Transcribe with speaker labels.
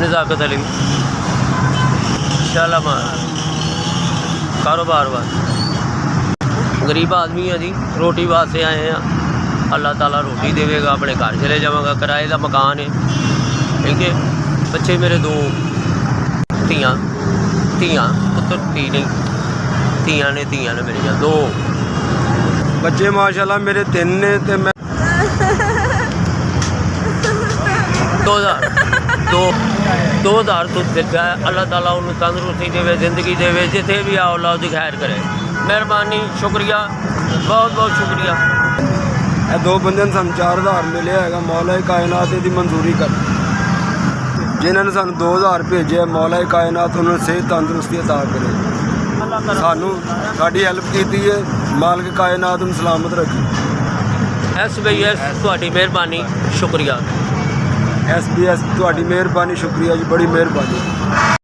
Speaker 1: नज़ाकत अली शालामार कारोबार वास्ते गरीब आदमी है जी, रोटी वास्ते आए हैं। अल्लाह ताला रोटी देवेगा, अपने घर चले जावांगा। किराए का मकान है, ठीक है। बच्चे मेरे दो ਧੀਆਂ पुत्र धी नहीं ਧੀਆਂ ने मेरिया दो
Speaker 2: बच्चे माशाल्लाह मेरे 3 ने ते मैं
Speaker 1: 2000 तो दिता है। अल्लाह ताला उन्हें तंदुरुस्ती देवे, जिंदगी देवे, जिथे भी आओ अल्लाह उसकी खैर करे। मेहरबानी, शुक्रिया, बहुत बहुत शुक्रिया।
Speaker 2: ये 2 बंदे ने सानू 4000 मिले है। मौला कायनात दी मंजूरी कर, जिन्होंने सानू 2000 भेजे। मौला कायनात उन्होंने सेहत तंदुरुस्ती अता करे। सानू साडी हेल्प की है, मालिक कायनात नूं सलामत रखे।
Speaker 1: SBS तुहाडी मेहरबानी, शुक्रिया।
Speaker 2: SBS तुहाडी मेहरबानी, शुक्रिया जी, बड़ी मेहरबानी।